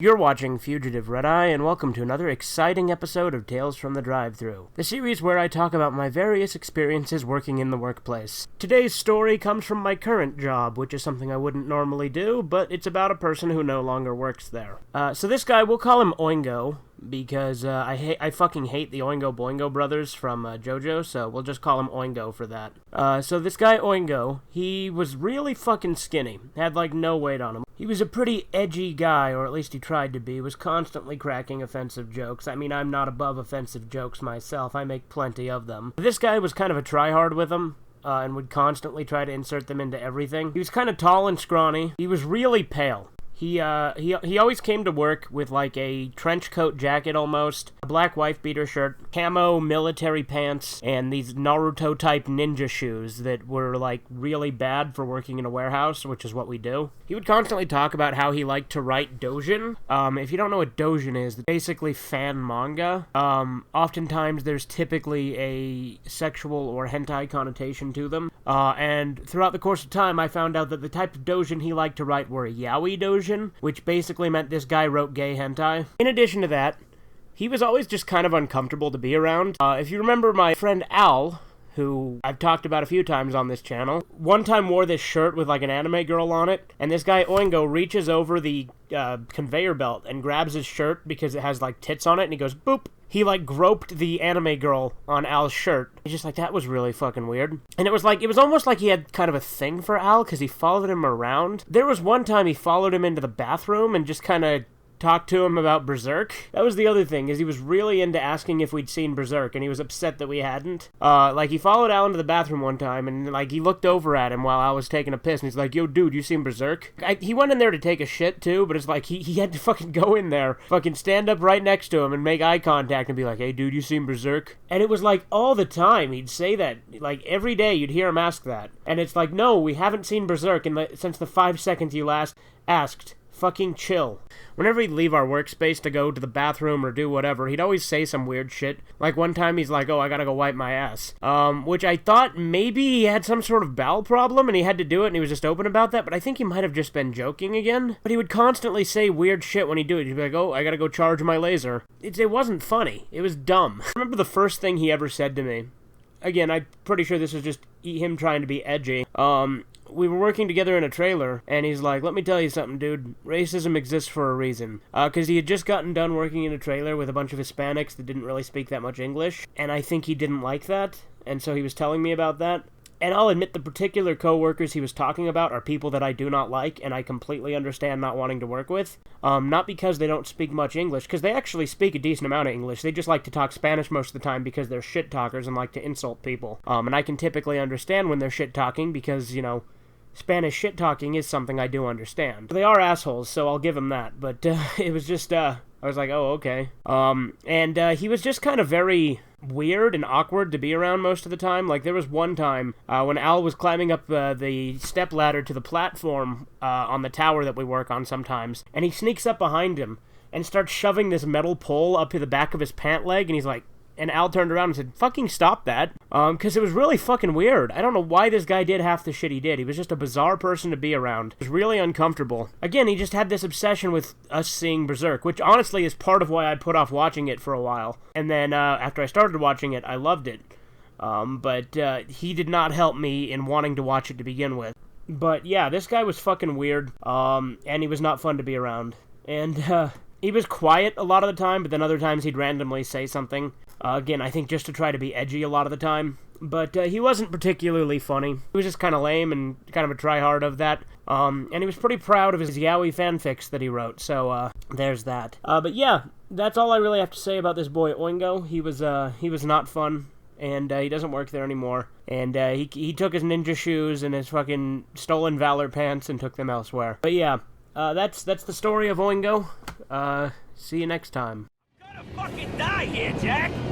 You're watching Fugitive Red-Eye, and welcome to another exciting episode of Tales from the Drive-Thru, the series where I talk about my various experiences working in the workplace. Today's story comes from my current job, which is something I wouldn't normally do, but it's about a person who no longer works there. So this guy, we'll call him Oingo, because I fucking hate the Oingo Boingo brothers from JoJo, so we'll just call him Oingo for that. So this guy Oingo, he was really fucking skinny, had like no weight on him. He was a pretty edgy guy, or at least he tried to be, was constantly cracking offensive jokes. I mean, I'm not above offensive jokes myself, I make plenty of them. This guy was kind of a tryhard with them, and would constantly try to insert them into everything. He was kind of tall and scrawny. He was really pale. He always came to work with like a trench coat jacket almost, a black wife beater shirt, camo military pants, and these Naruto type ninja shoes that were like really bad for working in a warehouse, which is what we do. He would constantly talk about how he liked to write doujin. If you don't know what doujin is, it's basically fan manga. Oftentimes there's typically a sexual or hentai connotation to them. And throughout the course of time, I found out that the type of doujin he liked to write were yaoi doujin, which basically meant this guy wrote gay hentai. In addition to that, he was always just kind of uncomfortable to be around. If you remember my friend Al, who I've talked about a few times on this channel, one time wore this shirt with like an anime girl on it, and this guy Oingo reaches over the conveyor belt and grabs his shirt because it has like tits on it, and he goes, boop! He, like, groped the anime girl on Al's shirt. He's just like, that was really fucking weird. And it was almost like he had kind of a thing for Al, because he followed him around. There was one time he followed him into the bathroom and just kind of talked to him about Berserk. That was the other thing, is he was really into asking if we'd seen Berserk, and he was upset that we hadn't. Like, he followed Al into the bathroom one time, and, like, he looked over at him while Al was taking a piss, and he's like, yo, dude, you seen Berserk? He went in there to take a shit, too, but it's like, he had to fucking go in there, fucking stand up right next to him and make eye contact and be like, hey, dude, you seen Berserk? And it was, like, all the time he'd say that. Like, every day you'd hear him ask that. And it's like, no, we haven't seen Berserk since the 5 seconds you last asked. Fucking chill. Whenever he'd leave our workspace to go to the bathroom or do whatever, he'd always say some weird shit. Like one time he's like, oh, I gotta go wipe my ass. Which I thought maybe he had some sort of bowel problem and he had to do it and he was just open about that, but I think he might have just been joking again. But he would constantly say weird shit when he'd do it. He'd be like, oh, I gotta go charge my laser. It wasn't funny. It was dumb. I remember the first thing he ever said to me. Again, I'm pretty sure this was just him trying to be edgy. We were working together in a trailer, and he's like, let me tell you something, dude. Racism exists for a reason. Because he had just gotten done working in a trailer with a bunch of Hispanics that didn't really speak that much English, and I think he didn't like that, and so he was telling me about that. And I'll admit the particular co-workers he was talking about are people that I do not like, and I completely understand not wanting to work with. Not because they don't speak much English, because they actually speak a decent amount of English. They just like to talk Spanish most of the time because they're shit-talkers and like to insult people. And I can typically understand when they're shit-talking because, you know, Spanish shit-talking is something I do understand. They are assholes, so I'll give them that, but it was just, I was like, oh, okay. He was just kind of very weird and awkward to be around most of the time. Like, there was one time when Al was climbing up the step ladder to the platform on the tower that we work on sometimes, and he sneaks up behind him and starts shoving this metal pole up to the back of his pant leg, and he's like, and Al turned around and said, fucking stop that. Because it was really fucking weird. I don't know why this guy did half the shit he did. He was just a bizarre person to be around. It was really uncomfortable. Again, he just had this obsession with us seeing Berserk, which honestly is part of why I put off watching it for a while. And then after I started watching it, I loved it. But he did not help me in wanting to watch it to begin with. But yeah, this guy was fucking weird. And he was not fun to be around. And he was quiet a lot of the time, but then other times he'd randomly say something. Again, I think just to try to be edgy a lot of the time. But he wasn't particularly funny. He was just kind of lame and kind of a tryhard of that. And he was pretty proud of his yaoi fanfics that he wrote, so there's that. But yeah, that's all I really have to say about this boy Oingo. He was not fun, and he doesn't work there anymore. And he took his ninja shoes and his fucking stolen valor pants and took them elsewhere. But yeah, that's the story of Oingo. See you next time. Gonna fucking die here, Jack!